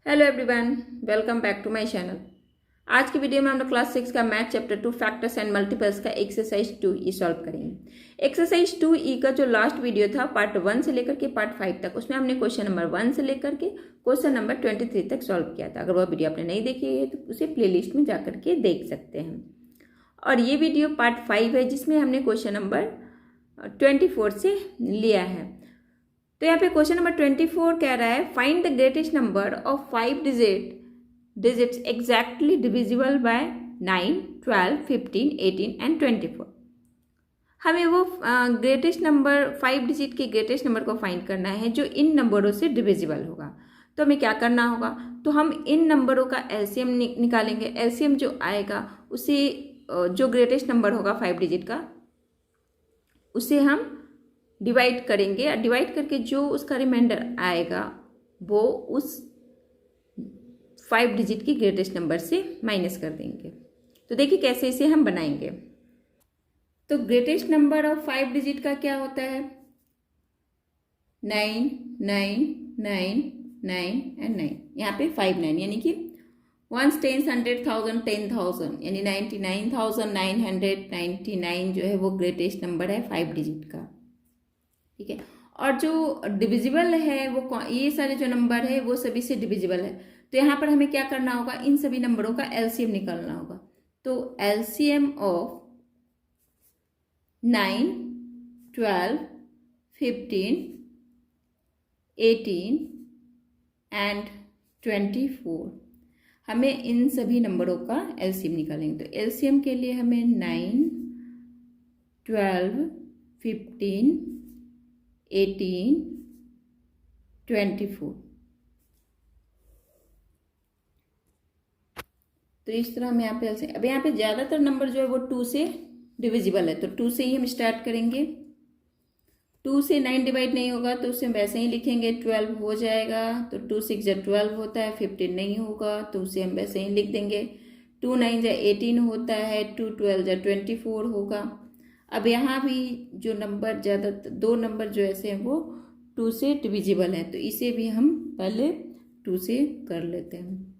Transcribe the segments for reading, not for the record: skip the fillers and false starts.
Hello everyone, welcome back to my channel. आज की video में हम लोग क्लास 6 का math chapter 2 factors and multiples का एक्सरसाइज 2E सॉल्व करेंगे। एक्सरसाइज 2E का जो लास्ट वीडियो था पार्ट 1 से लेकर के पार्ट 5 तक, उसमें हमने क्वेश्चन नंबर 1 से लेकर के क्वेश्चन नंबर 23 तक सॉल्व किया था। अगर वह वीडियो आपने नहीं देखी है तो उसे प्लेलिस्ट में जाकर के देख सकते हैं। और ये वीडियो पार्ट 5 है जिसमें हमने क्वेश्चन नंबर 24 से लिया है। तो यहाँ पे क्वेश्चन नंबर 24 कह रहा है find the greatest number of 5 digits exactly divisible by 9, 12, 15, 18 and 24। हमें वो ग्रेटेस्ट नंबर 5 डिजिट के ग्रेटेस्ट नंबर को फाइंड करना है जो इन नंबरों से डिविजिबल होगा। तो हमें क्या करना होगा, तो हम इन नंबरों का एलसीएम निकालेंगे। एलसीएम जो आएगा उसे जो ग्रेटेस्ट नंबर होगा 5 डिजिट का उसे हम डिवाइड करेंगे और डिवाइड करके जो उसका रिमाइंडर आएगा वो उस 5 डिजिट की ग्रेटेस्ट नंबर से माइनस कर देंगे। तो देखिए कैसे इसे हम बनाएंगे। तो ग्रेटेस्ट नंबर ऑफ 5 डिजिट का क्या होता है, 9, 9, 9, 9 एंड 9। यहाँ पे 5 9 यानी कि 1 10 100 1000 10,000 यानी 99,999 जो है वो ग्रेटेस्ट नंबर है 5 डिजिट का। ठीक है, और जो डिविजिबल है वो ये सारे जो नंबर है वो सभी से डिविजिबल है। तो यहाँ पर हमें क्या करना होगा, इन सभी नंबरों का एलसीएम निकालना होगा। तो एलसीएम ऑफ 9, 12, 15, 18 एंड 24, हमें इन सभी नंबरों का एलसीएम निकालेंगे। तो एलसीएम के लिए हमें 9, 12, 15, 18, 24, तो इस तरह हम यहाँ पे एलसीएम। अब यहाँ पे ज़्यादातर नंबर जो है वो 2 से डिविजिबल है, तो 2 से ही हम स्टार्ट करेंगे। 2 से 9 डिवाइड नहीं होगा तो उसे हम वैसे ही लिखेंगे, 12 हो जाएगा। तो 2 6 जा 12 होता है, 15 नहीं होगा तो उसे हम वैसे ही लिख देंगे। 2 9 जा 18 होता है, 2 12 जा 24 होगा। अब यहाँ भी जो नंबर ज़्यादा 2 नंबर जो ऐसे हैं वो 2 से डिविजिबल हैं, तो इसे भी हम पहले 2 से कर लेते हैं।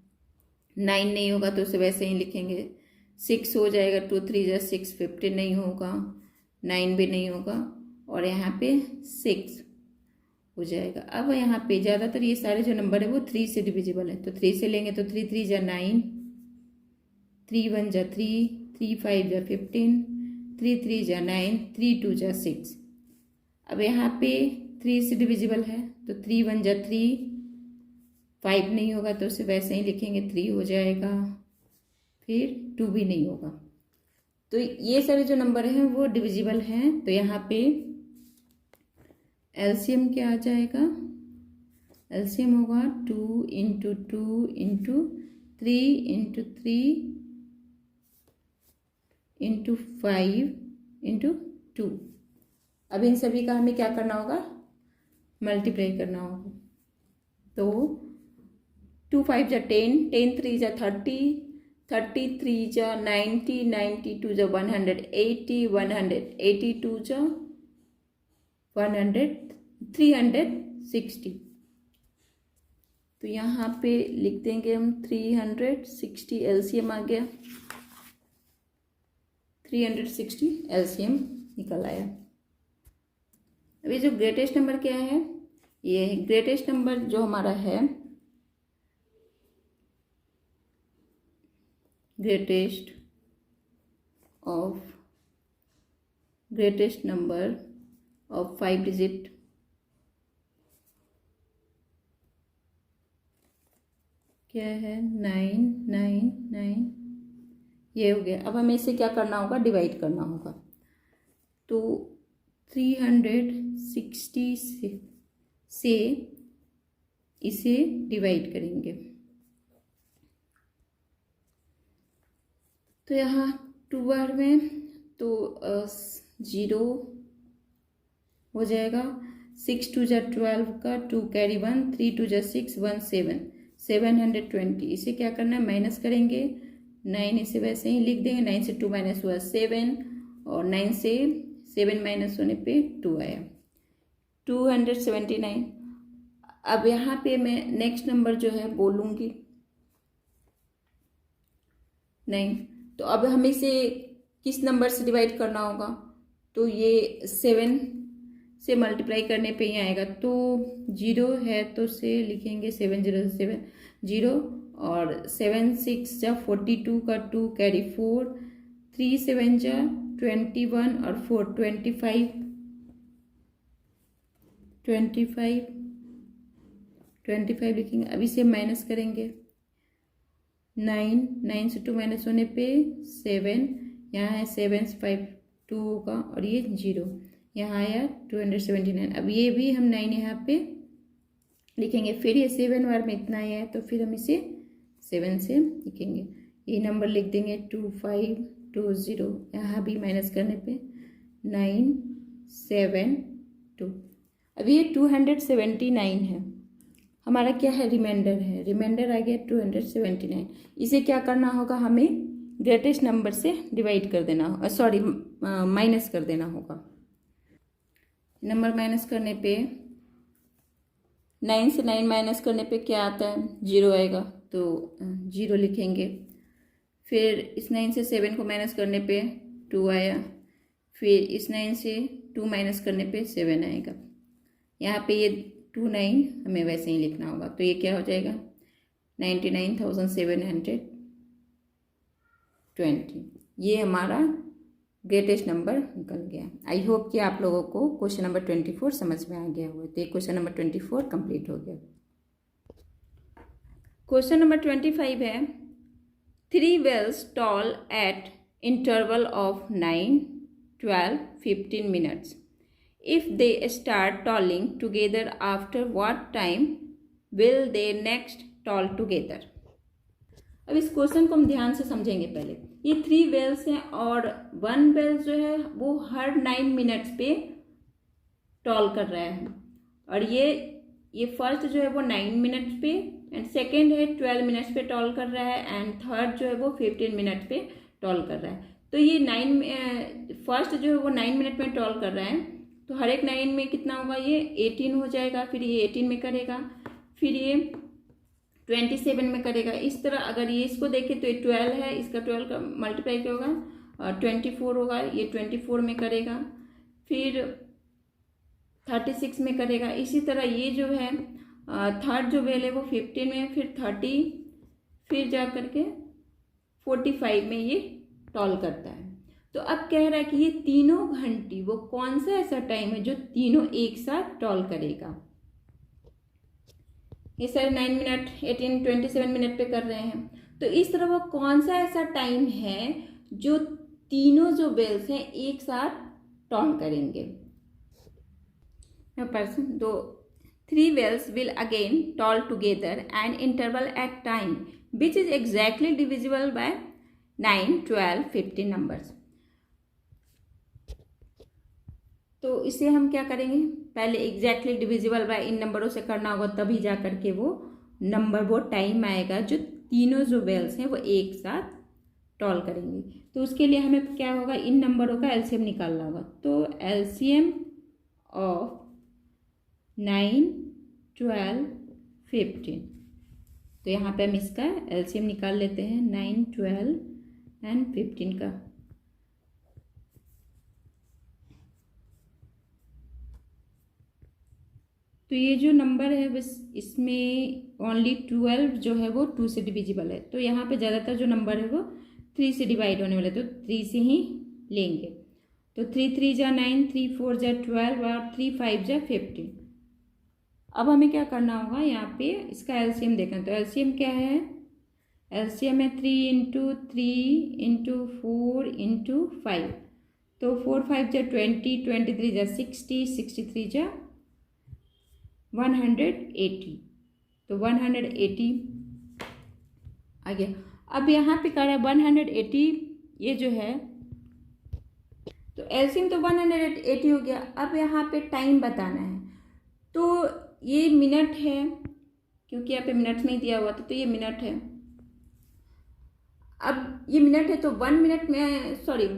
9 नहीं होगा तो उसे वैसे ही लिखेंगे। 6 हो जाएगा, 2 3 जा 6, 15 नहीं होगा, 9 भी नहीं होगा और यहाँ पे 6 हो जाएगा। अब यहाँ पे ज़्यादातर ये सारे जो नंबर है वो 3 से डिविजिबल है, तो 3 से लेंगे तो 3 3 जा 9, 3 1 जा 3, 3 5 जा 15, 3 3 जा 9, 3 2 जा 6। अब यहाँ पे 3 से डिविजिबल है तो 3 1 जा 3, 5 नहीं होगा तो उसे वैसे ही लिखेंगे, 3 हो जाएगा, फिर 2 भी नहीं होगा। तो ये सारे जो नंबर हैं वो डिविजिबल हैं। तो यहाँ पे एलसीएम क्या आ जाएगा, एलसीएम होगा 2 into 2 into 3 into 3 into 5 into 2। अब इन सभी का हमें क्या करना होगा, मल्टीप्लाई करना होगा। तो 2 5 जा 10, 10 3 जा 30, 33 जा 90, 92 जा 180, 182 जा 100, 360। तो यहाँ पे लिख देंगे हम 360, एलसीएम आ गया, 360 एलसीएम निकल आया। अभी जो ग्रेटेस्ट नंबर क्या है, ये है ग्रेटेस्ट नंबर जो हमारा है, ग्रेटेस्ट नंबर ऑफ 5 डिजिट क्या है, 9 9 9, ये हो गया। अब हमें इसे क्या करना होगा, डिवाइड करना होगा। तो 360 से इसे डिवाइड करेंगे तो यहाँ 2 बार में तो 0 हो जाएगा। 6 2 जा 12 का 2 कैरी 1, 3 2 जा 6, 1 7, 720। इसे क्या करना है, माइनस करेंगे। 9 इसे वैसे ही लिख देंगे, 9 से 2 माइनस हुआ 7 और 9 से 7 माइनस होने पे 2 आया, 279। अब यहाँ पे मैं नेक्स्ट नंबर जो है बोलूँगी नहीं, तो अब हमें इसे किस नंबर से डिवाइड करना होगा, तो ये 7 से मल्टीप्लाई करने पे ही आएगा। तो 0 है तो से लिखेंगे 7 0 7 0 और 7 6 जा 42 का 2 कैरी 4 3 7 जा 21 और 4 25 लिखेंगे। अब इसे माइनस करेंगे 9 से 2 माइनस होने पे 7, यहाँ है 7 से 5 2 होगा और ये 0, यहाँ आया 279। अब ये भी हम 9 यहाँ पे लिखेंगे, फिर ये 7 बार में इतना आया है तो फिर हम इसे 7 से लिखेंगे, ये नंबर लिख देंगे 2520। यहाँ भी माइनस करने पे 972। अब ये 279 है, हमारा क्या है, रिमाइंडर है, रिमाइंडर आ गया 279। इसे क्या करना होगा, हमें ग्रेटेस्ट नंबर से डिवाइड कर देना, माइनस कर देना होगा। नंबर माइनस करने पे 9 से 9 माइनस करने पे क्या आता है, 0 आएगा, तो 0 लिखेंगे। फिर इस 9 से 7 को माइनस करने पे 2 आया, फिर इस 9 से 2 माइनस करने पे 7 आएगा। यहाँ पे ये 29 हमें वैसे ही लिखना होगा, तो ये क्या हो जाएगा 99,720। ये हमारा ग्रेटेस्ट नंबर निकल गया। आई होप कि आप लोगों को क्वेश्चन नंबर 24 समझ में आ गया हुआ, तो ये क्वेश्चन नंबर 24 कंप्लीट हो गया। क्वेश्चन नंबर 25 है 3 wells tall at interval of 9, 12, 15 minutes. If they start tolling together, after what time will they next toll together? अब इस क्वेश्चन को हम ध्यान से समझेंगे। पहले ये 3 वेल्स हैं और 1 वेल जो है वो हर 9 मिनट्स पे टॉल कर रहा है, और ये फर्स्ट जो है वो 9 मिनट्स पे, एंड सेकेंड है 12 मिनट्स पे टॉल कर रहा है, एंड थर्ड जो है वो 15 मिनट्स पे टॉल कर रहा है। तो ये फर्स्ट जो है वो 9 मिनट में टॉल कर रहा है, तो हर एक 9 में कितना होगा, ये 18 हो जाएगा, फिर ये 18 में करेगा, फिर ये 27 में करेगा। इस तरह अगर ये इसको देखें तो ये 12 है, इसका 12 का मल्टीप्लाई क्या होगा और 24 होगा, ये 24 में करेगा, फिर 36 में करेगा। इसी तरह ये जो है थर्ड जो वेल है वो 15 में, फिर 30, फिर जा करके 45 में ये टॉल करता है। तो अब कह रहा है कि ये तीनों घंटी वो कौन सा ऐसा टाइम है जो तीनों एक साथ टॉल करेगा। ये सारे 9 मिनट 18 27 मिनट पे कर रहे हैं, तो इस तरह वो कौन सा ऐसा टाइम है जो तीनों जो बेल्स हैं एक साथ टॉल करेंगे। पर्सन दो 3 wells will again toll together an interval at time which is exactly divisible by 9, 12, 15 numbers. तो इसे हम क्या करेंगे, पहले एग्जैक्टली डिविजिबल बाय इन नंबरों से करना होगा, तभी जा करके वो नंबर वो टाइम आएगा जो तीनों जो वेल्स हैं वो एक साथ टॉल करेंगे। तो उसके लिए हमें क्या होगा, इन नंबरों का एलसीएम निकालना होगा। तो एलसीएम ऑफ 9, 12, 15, तो यहाँ पे हम इसका एलसीएम निकाल लेते हैं 9, 12 एंड 15 का। तो ये जो नंबर है बस इसमें ओनली 12 जो है वो 2 से डिविजिबल है, तो यहाँ पे ज़्यादातर जो नंबर है वो 3 से डिवाइड होने वाले, तो 3 से ही लेंगे। तो 3 3 जा 9, 3 4 जा 12 और 3 5 जा 15। अब हमें क्या करना होगा, यहाँ पे इसका एलसीएम देखना। तो एलसीएम क्या है, एलसीएम है 3 × 3 × 4 × 5। तो 4 5 जा 20, 23 जा 60, 63 जा 180, तो 180 आ गया। अब यहाँ पे कर रहा है 180, ये जो है तो एलसीएम तो 180 हो गया। अब यहाँ पे टाइम बताना है, तो ये मिनट है, क्योंकि यहाँ पे मिनट में ही दिया हुआ था, तो ये मिनट है। अब ये मिनट है तो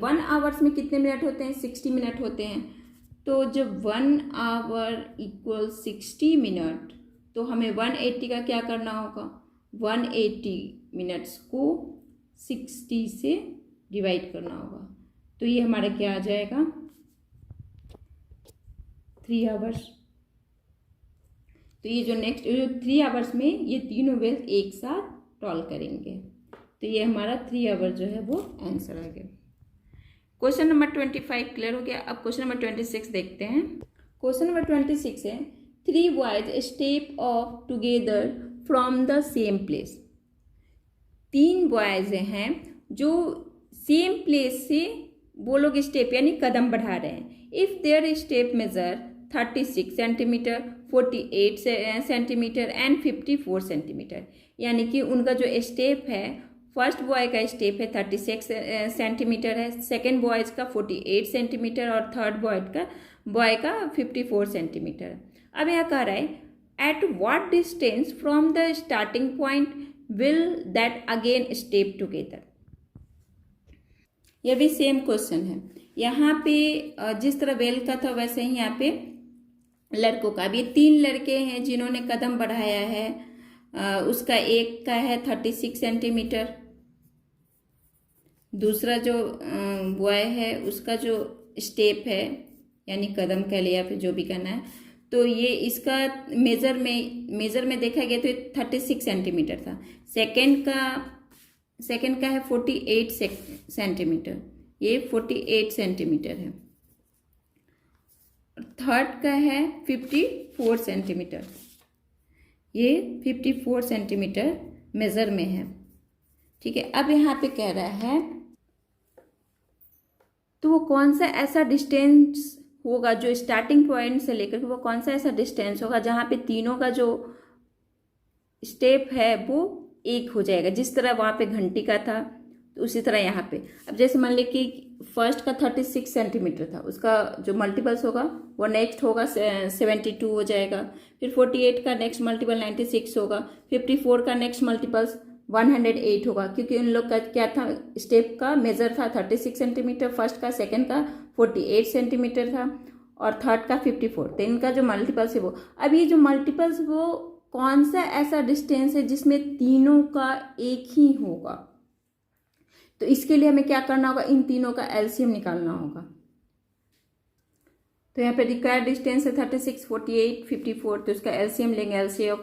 1 आवर्स में कितने मिनट होते हैं, 60 मिनट होते हैं। तो जब 1 आवर = 60 मिनट, तो हमें 180 का क्या करना होगा, 180 मिनट्स को 60 से डिवाइड करना होगा। तो ये हमारा क्या आ जाएगा, 3 आवर्स। तो ये जो नेक्स्ट जो 3 आवर्स में ये तीनों वेल्स एक साथ टॉल करेंगे, तो ये हमारा 3 आवर जो है वो आंसर आ गया। क्वेश्चन नंबर 25 क्लियर हो गया। अब क्वेश्चन नंबर 26 देखते हैं। क्वेश्चन नंबर 26 है 3 boys step of together from the same place. 3 boys हैं जो सेम प्लेस से वो लोग स्टेप यानी कदम बढ़ा रहे हैं। If their step measure 36 centimetre, 48 centimetre and 54 centimetre, यानी कि उनका जो स्टेप है, फर्स्ट बॉय का स्टेप है 36 सेंटीमीटर है, सेकेंड बॉयज का 48 सेंटीमीटर और थर्ड बॉय का 54 सेंटीमीटर। अब यहाँ कह रहा है at what distance from the starting point will that again step together. यह भी सेम क्वेश्चन है। यहाँ पे जिस तरह वेल का था वैसे ही यहाँ पे लड़कों का। अब ये 3 लड़के हैं जिन्होंने कदम बढ़ाया है। उसका एक का है 36 सेंटीमीटर, दूसरा जो बॉय है उसका जो स्टेप है यानी कदम कह लिया फिर जो भी करना है, तो ये इसका मेजर में देखा गया तो 36 सेंटीमीटर था। सेकंड का है 48 सेंटीमीटर, ये 48 सेंटीमीटर है। थर्ड का है 54 सेंटीमीटर, ये 54 सेंटीमीटर मेजर में है। ठीक है। अब यहाँ पे कह रहा है तो वो कौन सा ऐसा डिस्टेंस होगा जो स्टार्टिंग पॉइंट से लेकर वो कौन सा ऐसा डिस्टेंस होगा जहाँ पे तीनों का जो स्टेप है वो एक हो जाएगा। जिस तरह वहाँ पे घंटी का था तो उसी तरह यहाँ पे। अब जैसे मान ली कि फर्स्ट का 36 सेंटीमीटर था, उसका जो मल्टीपल्स होगा वो नेक्स्ट होगा 72 हो जाएगा। फिर 48 का नेक्स्ट मल्टीपल 96 होगा। 54 का नेक्स्ट मल्टीपल्स 108 होगा, क्योंकि उन लोग का क्या था, स्टेप का मेजर था 36 सेंटीमीटर फर्स्ट का, सेकंड का 48 सेंटीमीटर था और थर्ड का 54। तो इनका जो मल्टीपल्स है वो, अब ये जो मल्टीपल्स वो कौन सा ऐसा डिस्टेंस है जिसमें तीनों का एक ही होगा। तो इसके लिए हमें क्या करना होगा, इन तीनों का एलसीएम निकालना होगा। तो यहाँ पे रिक्वायर्ड डिस्टेंस है 36, 48, 54, तो इसका एलसीएम लेंगे, एलसीएम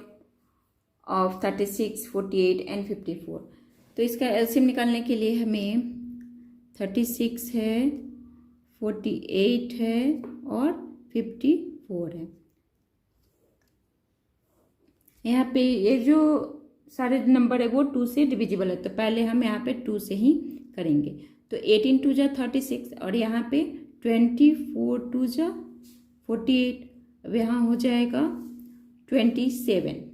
ऑफ 36, 48 एंड 54। तो इसका एलसीएम निकालने के लिए हमें 36 है, 48 है और 54 है। यहाँ पे ये जो सारे नंबर है वो 2 से डिविजिबल है, तो पहले हम यहाँ पे 2 से ही करेंगे। तो 18 2 जा 36 और यहाँ पे 24 2 जा 48, अब यहाँ हो जाएगा 27।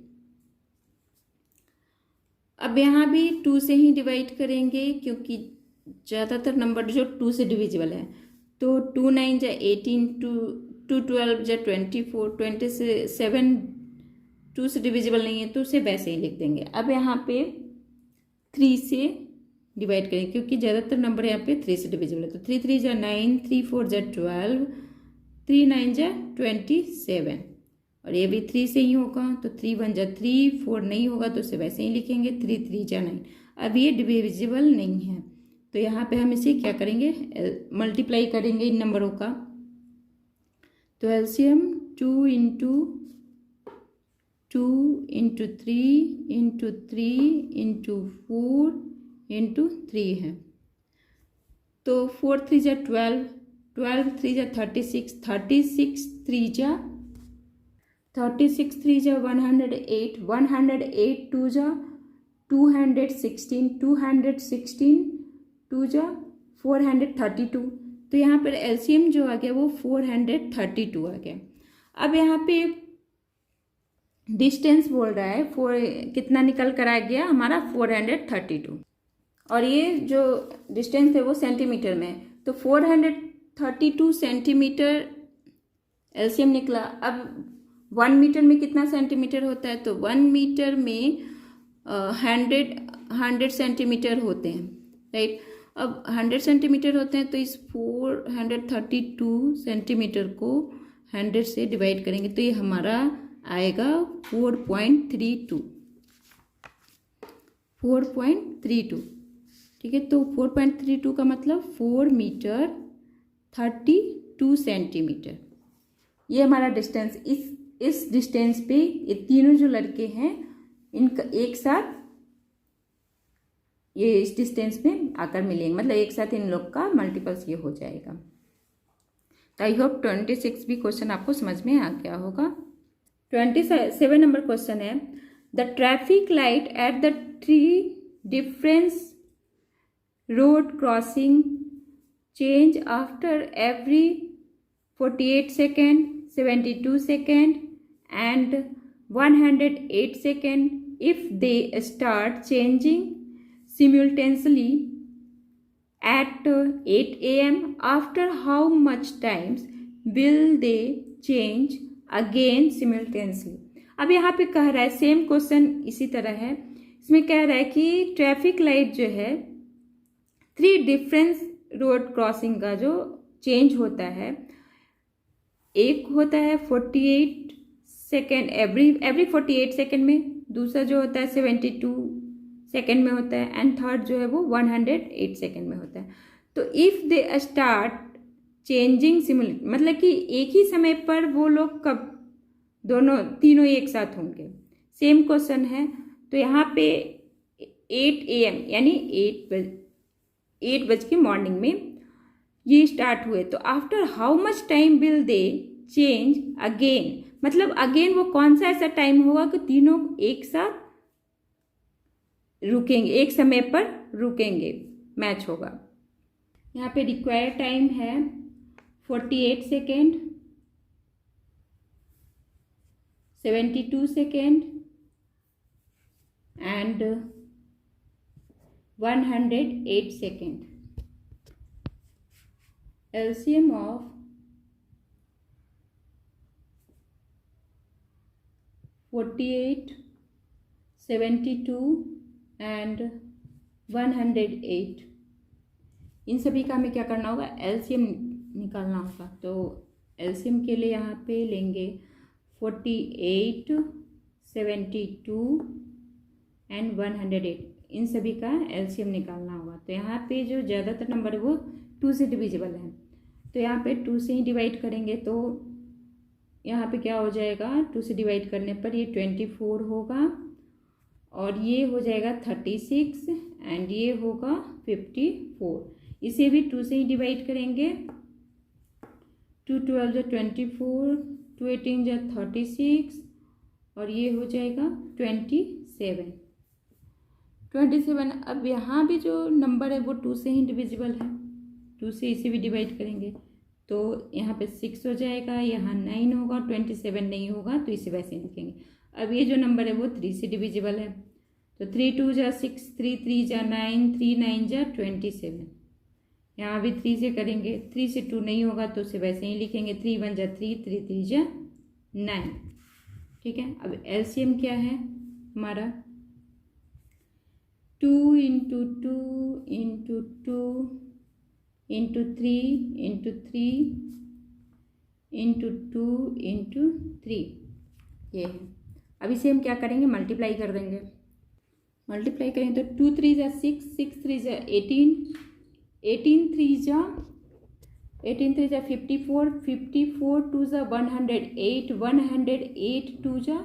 अब यहाँ भी 2 से ही डिवाइड करेंगे क्योंकि ज़्यादातर नंबर जो 2 से डिविजिबल है। तो 2 9 जा 18, 2 12 जा 24, 27 2 से डिविजिबल नहीं है तो उसे वैसे ही लिख देंगे। अब यहाँ पे 3 से डिवाइड करेंगे क्योंकि ज़्यादातर नंबर यहाँ पे 3 से डिविजिबल है। तो 3 3 जा 9, 3 4 जा 12, 3 9 जा 27 और ये भी 3 से ही होगा। तो 3 1 जा 3, 4 नहीं होगा तो उसे वैसे ही लिखेंगे, 3 3 जा 9। अब ये डिविजिबल नहीं है तो यहाँ पे हम इसे क्या करेंगे, मल्टीप्लाई करेंगे इन नंबरों का। तो LCM 2 into 2 into 3 into 3 into 4 into 3 है। तो 4 3 जा 12, 12 3 जा 36, 36 3 जा 36 3 जा 108, 108 2 जा 216, 216 2 जा 432। तो यहाँ पर एलसीएम जो आ गया वो 432 आ गया। अब यहाँ पे डिस्टेंस बोल रहा है कितना निकल कर आ गया हमारा 432 और ये जो डिस्टेंस है वो सेंटीमीटर में है। तो 432 सेंटीमीटर एलसीएम निकला। अब 1 मीटर में कितना सेंटीमीटर होता है, तो 1 मीटर में 100 सेंटीमीटर होते हैं, राइट। अब 100 सेंटीमीटर होते हैं तो इस 432 सेंटीमीटर को 100 से डिवाइड करेंगे तो ये हमारा आएगा 4.32, 4.32। ठीक है, तो 4.32 का मतलब 4 मीटर 32 सेंटीमीटर। ये हमारा डिस्टेंस, इस डिस्टेंस पे ये तीनों जो लड़के हैं इनका एक साथ ये इस डिस्टेंस में आकर मिलेंगे, मतलब एक साथ इन लोग का मल्टीपल्स ये हो जाएगा। तो आई होप 26 भी क्वेश्चन आपको समझ में आ गया होगा। 27 नंबर क्वेश्चन है, the traffic light at the 3 difference road crossing change after every 48 second, 72 second and 108 seconds if they start changing simultaneously at 8 a.m. After how much times will they change again simultaneously? अब यहाँ पे कह रहा है, same question इसी तरह है, इसमें कह रहा है कि ट्रैफिक लाइट जो है 3 डिफरेंस रोड क्रॉसिंग का जो चेंज होता है, एक होता है 48 सेकेंड एवरी 48 सेकेंड में, दूसरा जो होता है 72 सेकेंड में होता है, एंड थर्ड जो है वो 108 सेकेंड में होता है। तो if they start changing simulate, मतलब कि एक ही समय पर वो लोग कब तीनों एक साथ होंगे। सेम क्वेश्चन है, तो यहाँ पे 8 AM यानी 8 बज के मॉर्निंग में ये स्टार्ट हुए, तो after how much time will they change again, मतलब अगेन वो कौन सा ऐसा टाइम होगा कि तीनों एक साथ रुकेंगे, एक समय पर रुकेंगे, मैच होगा। यहाँ पे रिक्वायर्ड टाइम है 48 second, 72 second and 108 second. LCM of 48, 72 and 108, इन सभी का हमें क्या करना होगा, LCM निकालना होगा। तो LCM के लिए यहाँ पे लेंगे 48, 72 एंड 108, इन सभी का LCM निकालना होगा। तो यहाँ पे जो ज़्यादातर नंबर है वो 2 से डिविजिबल है, तो यहाँ पे 2 से ही डिवाइड करेंगे, तो यहाँ पे क्या हो जाएगा, 2 से डिवाइड करने पर ये 24 होगा, और ये हो जाएगा 36 एंड ये होगा 54। इसे भी 2 से ही डिवाइड करेंगे, 2 12 जो 24, 2 18 जो 36, और ये हो जाएगा 27। अब यहाँ भी जो नंबर है वो 2 से ही डिविजिबल है, 2 से इसे भी डिवाइड करेंगे, तो यहाँ पे 6 हो जाएगा, यहाँ 9 होगा, 27 नहीं होगा, तो इसे वैसे ही लिखेंगे। अब ये जो नंबर है वो 3 से डिविजिबल है, तो 3 2 जा 6, 3 3 जा 9, 3 9 जा 27। यहाँ भी 3 से करेंगे, 3 से 2 नहीं होगा, तो उसे वैसे ही लिखेंगे, 3 1 जा 3, 3 3 जा 9। ठीक है, अब LCM क्या है हमारा, 2 × 2 × 2 × 3 × 3 × 2 × 3, ये है। अब इसे हम क्या करेंगे, मल्टीप्लाई कर देंगे। मल्टीप्लाई करेंगे तो 2 3 जा 6, 6 3 जा 18, 18 3 जा 54, 54 2 जा 108, 108 2 जा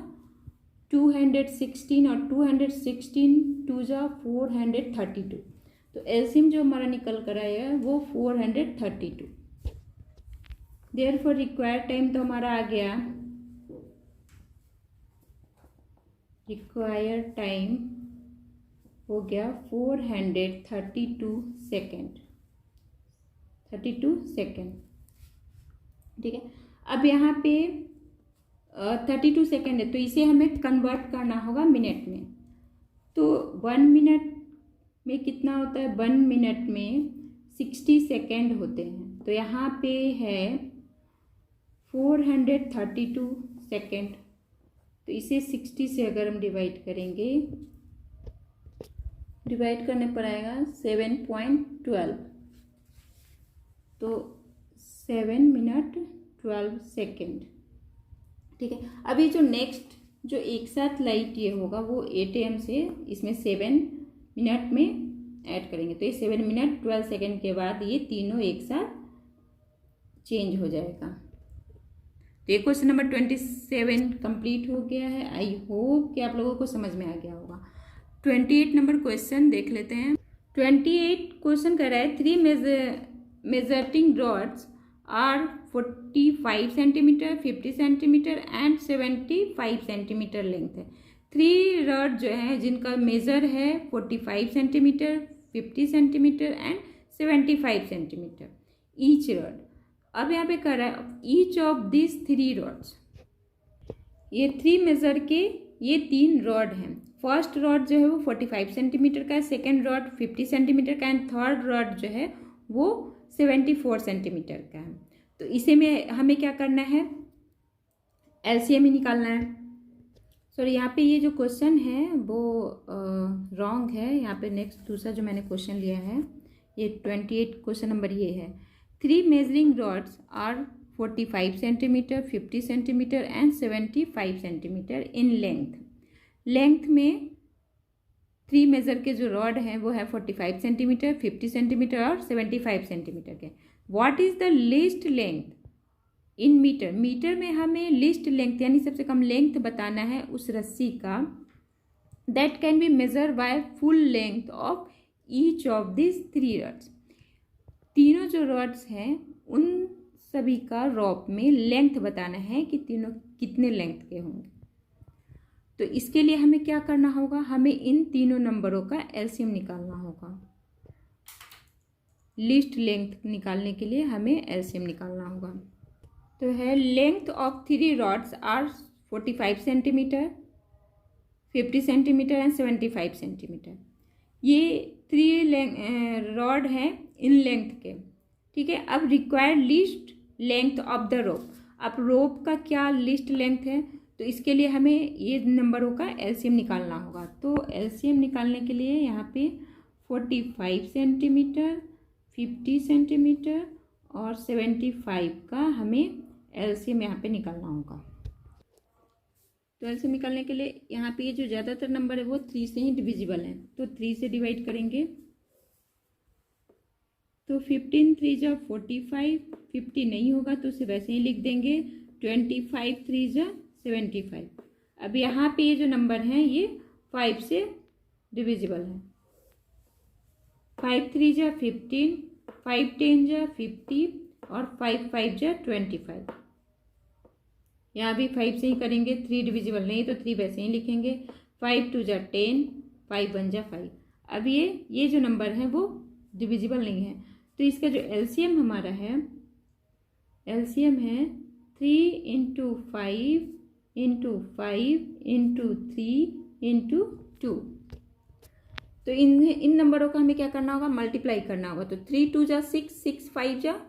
216, और 216 2 जा 432। तो LCM जो हमारा निकल कर आया है वो 432। देयरफॉर रिक्वायर्ड टाइम तो हमारा आ गया, रिक्वायर्ड टाइम हो गया 432 सेकेंड, 32 सेकेंड। ठीक है, अब यहाँ पे 32 सेकेंड है, तो इसे हमें कन्वर्ट करना होगा मिनट में। तो 1 मिनट में कितना होता है, 1 मिनट में 60 सेकेंड होते हैं, तो यहाँ पे है 432 सेकेंड, तो इसे 60 से अगर हम डिवाइड करेंगे, डिवाइड करने पर आएगा 7.12, तो 7 मिनट 12 सेकेंड। ठीक है। अभी जो नेक्स्ट जो एक साथ लाइट ये होगा वो 8 AM से इसमें 7 मिनट में ऐड करेंगे, तो ये 7 मिनट 12 सेकेंड के बाद ये तीनों एक साथ चेंज हो जाएगा। तो ये क्वेश्चन नंबर 27 कंप्लीट हो गया है। आई होप कि आप लोगों को समझ में आ गया होगा। 28 नंबर क्वेश्चन देख लेते हैं। 28 क्वेश्चन कह रहा है 3 measuring rods are 45 centimetre, 50 centimetre and 75 centimetre length है। 3 रॉड जो है जिनका मेजर है 45 centimetre, 50 centimetre and 75 centimetre each rod. अब यहाँ पे कह रहा है ईच ऑफ दिस 3 रॉड्स, ये 3 मेजर के ये 3 रॉड हैं। फर्स्ट रॉड जो है वो 45 सेंटीमीटर का है, सेकेंड रॉड 50 सेंटीमीटर का एंड थर्ड रॉड जो है वो 74 सेंटीमीटर का है। तो इसे में हमें क्या करना है, एलसीएम ही निकालना है। सॉरी, यहाँ पे ये जो क्वेश्चन है वो रॉन्ग है। यहाँ पे नेक्स्ट दूसरा जो मैंने क्वेश्चन लिया है ये 28 क्वेश्चन नंबर ये है। 3 measuring rods are 45 centimetre, 50 centimetre and 75 centimetre in length. Length में 3 मेजर के जो रॉड हैं वो है 45 सेंटीमीटर, 50 सेंटीमीटर और 75 सेंटीमीटर के। What is the least length in metre? Metre में हमें लीस्ट लेंथ यानी सबसे कम लेंथ बताना है उस रस्सी का, that can be measure by full length of each of this 3 rods. तीनों जो रॉड्स हैं उन सभी का रॉप में लेंथ बताना है कि तीनों कितने लेंथ के होंगे। तो इसके लिए हमें क्या करना होगा, हमें इन तीनों नंबरों का एलसीएम निकालना होगा। लीस्ट लेंथ निकालने के लिए हमें एलसीएम निकालना होगा। तो है length of 3 rods are 45 centimetre, 50 centimetre and 75 centimetre. ये 3 रॉड हैं इन लेंथ के, ठीक है। अब required least length of the rope. अब रोप का क्या लीस्ट लेंथ है, तो इसके लिए हमें ये नंबरों का एलसीएम निकालना होगा। तो एलसीएम निकालने के लिए यहाँ पे 45 सेंटीमीटर, 50 सेंटीमीटर और 75 का हमें एलसीएम यहाँ पे निकालना होगा। तो एलसीएम निकालने के लिए यहाँ पे ये जो ज़्यादातर नंबर है वो 3 से ही डिविजिबल है, तो 3 से डिवाइड करेंगे। तो 15 3 जा 45, 50 नहीं होगा तो उसे वैसे ही लिख देंगे। 25 3 जा 75। अब यहाँ पे ये जो नंबर हैं ये 5 से डिविजिबल है। 5 3 जा 15, 5 10 जा 50 और 5 5 जा 25। यहाँ भी 5 से ही करेंगे, 3 डिविजिबल नहीं तो 3 वैसे ही लिखेंगे। 5 2 जा 10, 5 1 जा 5। अब ये जो नंबर है वो डिविजिबल नहीं है, तो इसका जो एलसीएम हमारा है, एलसीएम है 3 इंटू 5 इंटू 5 इंटू 3 इंटू 2। तो इन नंबरों का हमें क्या करना होगा, मल्टीप्लाई करना होगा। तो 3 2 जा 6, 6 5 जा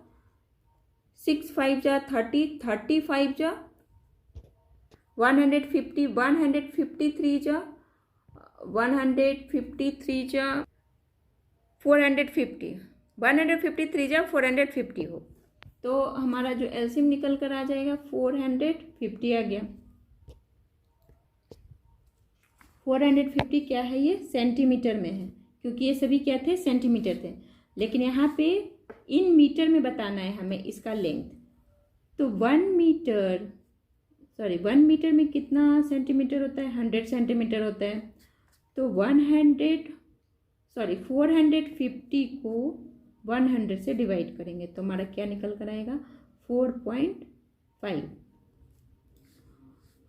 6 5 जा 30, 35 जा 150, 153 जा 153 जा 450, 153 जा 450 हो, तो हमारा जो एलसीएम निकल कर आ जाएगा 450 आ गया। 450 क्या है, ये सेंटीमीटर में है, क्योंकि ये सभी क्या थे, सेंटीमीटर थे। लेकिन यहाँ पे इन मीटर में बताना है हमें इसका लेंथ। तो 1 मीटर में कितना सेंटीमीटर होता है, 100 सेंटीमीटर होता है। तो 450 को 100 से डिवाइड करेंगे तो हमारा क्या निकल कर आएगा, 4.5।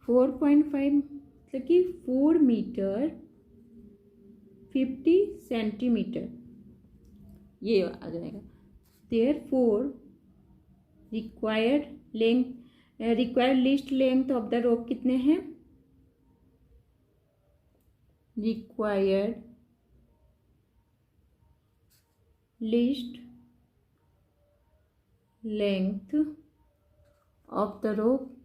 4.5 मतलब कि 4 मीटर 50 सेंटीमीटर ये आ जाएगा। Therefore required least length of the rope कितने हैं, required least length of the rope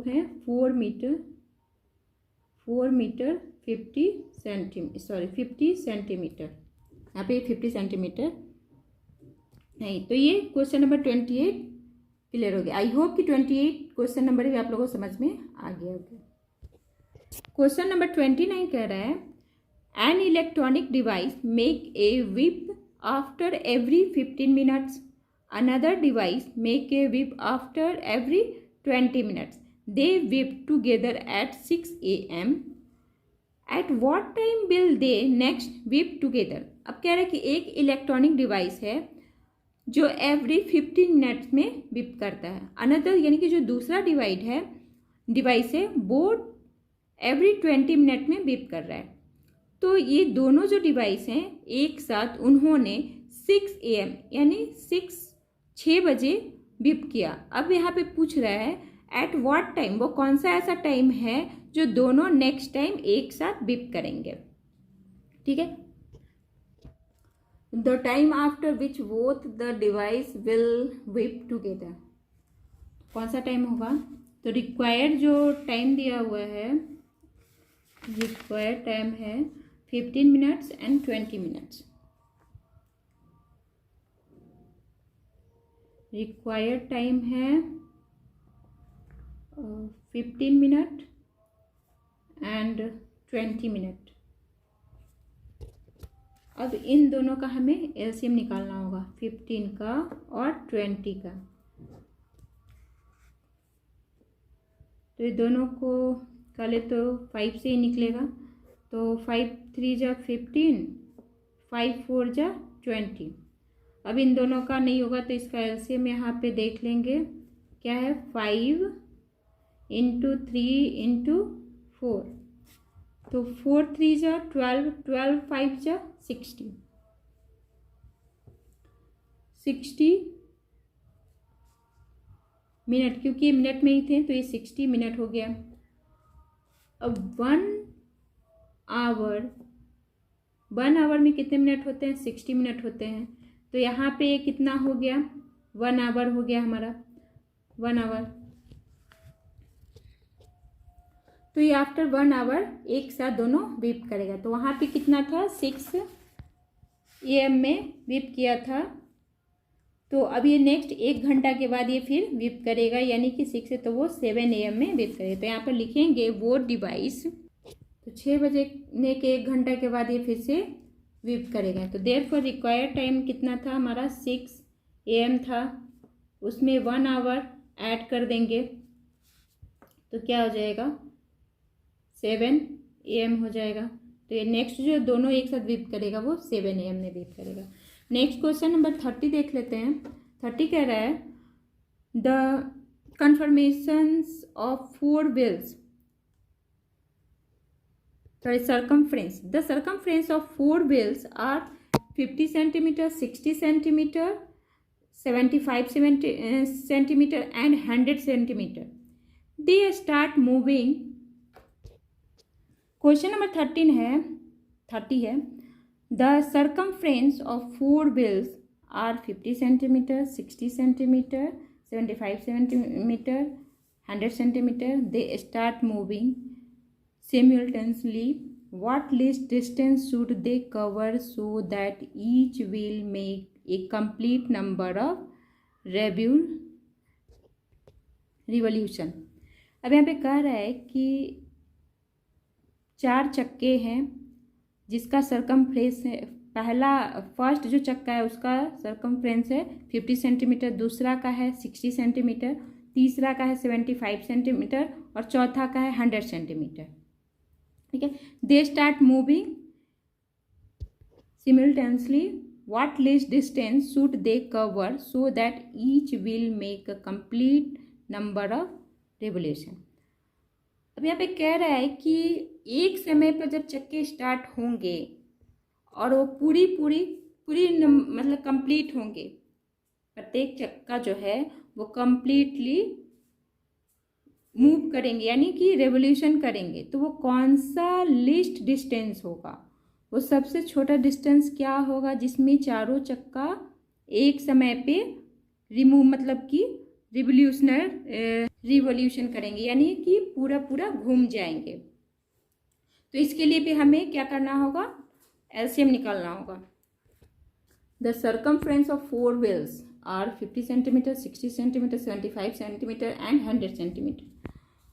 है 4 मीटर 50 सेंटीमीटर। यहाँ पे 50 सेंटीमीटर नहीं। तो ये क्वेश्चन नंबर 28 क्लियर हो गया। आई होप कि 28 क्वेश्चन नंबर भी आप लोगों को समझ में आ गया होगा। क्वेश्चन नंबर 29 कह रहा है an electronic device make a beep after every 15 minutes, another device make a beep after every 20 minutes, they beep together at 6 AM, at what time will they next beep together. अब कह रहा है कि एक electronic device है जो every 15 minutes में whip करता है, अनदर यानी कि जो दूसरा डिवाइस है वो एवरी 20 मिनट में विप कर रहा है। तो ये दोनों जो डिवाइस हैं एक साथ उन्होंने 6 AM यानी 6 बजे विप किया। अब यहाँ पे पूछ रहा है एट व्हाट टाइम, वो कौन सा ऐसा टाइम है जो दोनों नेक्स्ट टाइम एक साथ विप करेंगे। ठीक है, the time after which both the device will whip together, कौन सा टाइम होगा। तो रिक्वायर्ड जो टाइम दिया हुआ है, रिक्वायर्ड टाइम है 15 minutes and 20 minutes. Required time है 15 मिनट एंड 20 मिनट। अब इन दोनों का हमें एलसीएम निकालना होगा, 15 का और 20 का। तो ये दोनों को कर ले तो 5 से ही निकलेगा। तो 5 3 जा 15, 5 4 जा 20। अब इन दोनों का नहीं होगा तो इसका एलसीएम यहाँ पे देख लेंगे क्या है, 5 × 3 × 4। तो 4 3 जा 12, 12 5 जा 60 मिनट, क्योंकि ये मिनट में ही थे तो ये 60 मिनट हो गया। अब 1 आवर में कितने मिनट होते हैं, 60 मिनट होते हैं। तो यहाँ पे ये कितना हो गया, 1 आवर हो गया हमारा, 1 आवर। तो ये आफ्टर 1 आवर एक साथ दोनों विप करेगा। तो वहाँ पे कितना था, 6 AM में विप किया था। तो अब ये नेक्स्ट 1 घंटा के बाद ये फिर विप करेगा, यानी कि 6 है तो वो 7 AM में विप करेगा। तो यहाँ पर लिखेंगे वो डिवाइस, तो 6 बजे ने के 1 घंटा के बाद ये फिर से विप करेगा। तो देयरफॉर रिक्वायर्ड टाइम कितना था हमारा, 6 AM था, उसमें 1 आवर ऐड कर देंगे तो क्या हो जाएगा, 7 AM हो जाएगा। तो ये नेक्स्ट जो दोनों एक साथ विप करेगा वो 7 AM में विप करेगा। नेक्स्ट क्वेश्चन नंबर 30 देख लेते हैं। 30 कह रहा है the conformations of 4 wheels, sorry, circumference. The circumference of 4 wheels are 50 centimeter, 60 centimeter, 75 centimeter and 100 centimeter. They start moving. Question number 30 है the circumference of 4 wheels are 50 centimeter, 60 centimeter, 75 centimeter, 100 centimeter. They start moving simultaneously. What least distance should they cover so that each wheel make a complete number of revolution? अब यहाँ पे कह रहा है कि 4 चक्के हैं जिसका सरकमफ्रेंस है, फर्स्ट जो चक्का है उसका सरकमफ्रेंस है 50 सेंटीमीटर, दूसरा का है 60 सेंटीमीटर, तीसरा का है 75 सेंटीमीटर और चौथा का है 100 सेंटीमीटर। ठीक है, they start moving simultaneously, what least distance should they cover so that each will make a complete number of revolution. अब यहाँ पे कह रहा है कि एक समय पर जब चक्के स्टार्ट होंगे और वो पूरी मतलब कंप्लीट होंगे, प्रत्येक चक्का जो है वो कंप्लीटली मूव करेंगे यानी कि रेवोल्यूशन करेंगे, तो वो कौन सा लीस्ट डिस्टेंस होगा, वो सबसे छोटा डिस्टेंस क्या होगा जिसमें चारों चक्का एक समय पे मतलब कि रिवोल्यूशन करेंगे यानी कि पूरा घूम जाएंगे। तो इसके लिए भी हमें क्या करना होगा, एलसीएम निकालना होगा। The circumference of 4 wheels are 50 centimetre, 60 centimetre, 75 centimetre and 100 centimetre.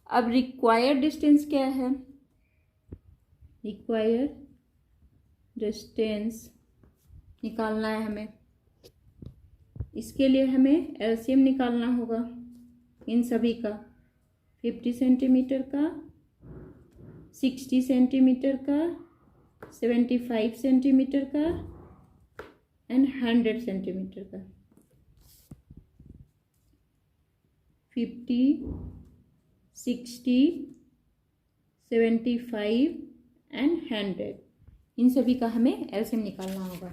अब रिक्वायर्ड डिस्टेंस क्या है? रिक्वायर्ड डिस्टेंस निकालना है हमें। इसके लिए हमें एलसीएम निकालना होगा इन सभी का, 50 सेंटीमीटर का, 60 सेंटीमीटर का, 75 सेंटीमीटर का एंड 100 सेंटीमीटर का। 50, 60, 75 एंड 100, इन सभी का हमें एलसीएम निकालना होगा।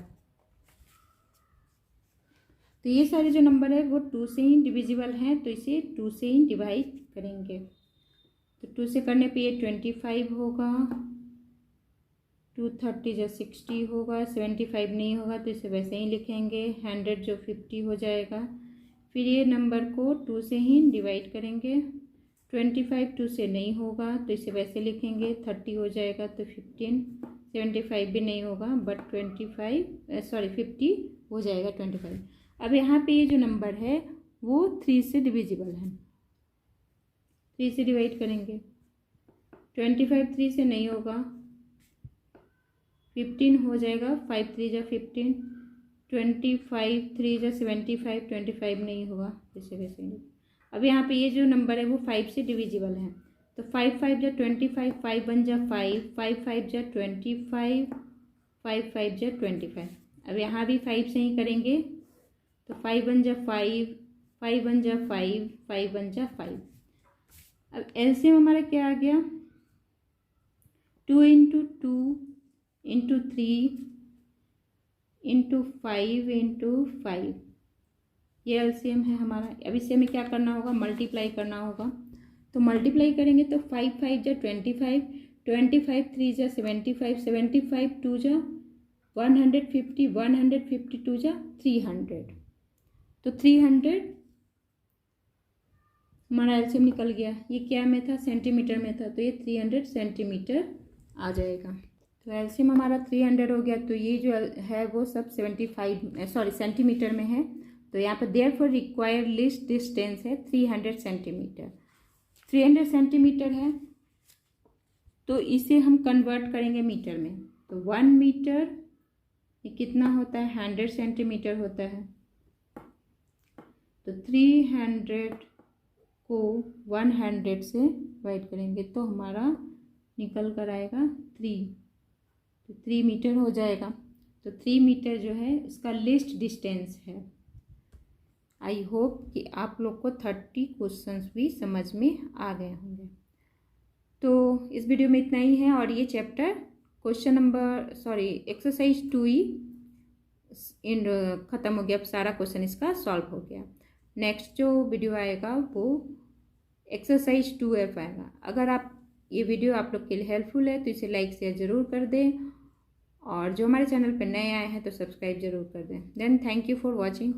तो ये सारे जो नंबर है वो 2 से ही डिविजिबल हैं, तो इसे 2 से ही डिवाइड करेंगे। तो 2 से करने पे ये 25 होगा, 230 जो 60 होगा, 75 नहीं होगा तो इसे वैसे ही लिखेंगे, 100 जो 50 हो जाएगा। फिर ये नंबर को 2 से ही डिवाइड करेंगे, 25 2 से नहीं होगा तो इसे वैसे लिखेंगे, 30 हो जाएगा तो 15, 75 भी नहीं होगा बट 50 हो जाएगा 25। अब यहाँ पे ये जो नंबर है वो 3 से डिविजिबल है, 3 से डिवाइड करेंगे, 25 3 से नहीं होगा, 15 हो जाएगा, 5 3 जा 15, 25 3 जा 75, 25 नहीं होगा जैसे वैसे नहीं। अब यहाँ पे ये जो नंबर है वो 5 से डिविजिबल है, तो 5 5 जा 25, 5 1 जा 5, 5 5 जा 25, 5 5 जा 25। अब यहाँ भी 5 से ही करेंगे, तो 5 1 जा 5, 5 1 जा 5, 5 1 जा 5। अब एलसीएम हमारा क्या आ गया? 2 × 2 × 3 × 5 × 5, ये एलसीएम है हमारा। अब इसे हमें क्या करना होगा? मल्टीप्लाई करना होगा। तो मल्टीप्लाई करेंगे तो 5 5 जा 25, 25 3 जा 75, 75 2 जा 150, 152 जा 300, तो 300 हमारा एलसीएम निकल गया। ये क्या में था? सेंटीमीटर में था, तो ये 300 सेंटीमीटर आ जाएगा। तो एलसीएम हमारा 300 हो गया। तो ये जो है वो सब सेंटीमीटर में है, तो यहाँ पर देयरफॉर रिक्वायर्ड लीस्ट डिस्टेंस है 300 सेंटीमीटर। 300 सेंटीमीटर है तो इसे हम कन्वर्ट करेंगे मीटर में, तो 1 मीटर ये कितना होता है? 100 सेंटीमीटर होता है। तो 300 को 100 से डिवाइड करेंगे तो हमारा निकल कर आएगा 3, तो 3 मीटर हो जाएगा। तो 3 मीटर जो है इसका लीस्ट डिस्टेंस है। आई होप कि आप लोग को 30 क्वेश्चंस भी समझ में आ गए होंगे। तो इस वीडियो में इतना ही है, और ये चैप्टर एक्सरसाइज 2E ख़त्म हो गया, सारा क्वेश्चन इसका सॉल्व हो गया। नेक्स्ट जो वीडियो आएगा वो एक्सरसाइज 2F आएगा। अगर आप ये वीडियो आप लोग के लिए हेल्पफुल है तो इसे लाइक शेयर ज़रूर कर दें, और जो हमारे चैनल पर नए आए हैं तो सब्सक्राइब ज़रूर कर दें। Then thank you for watching.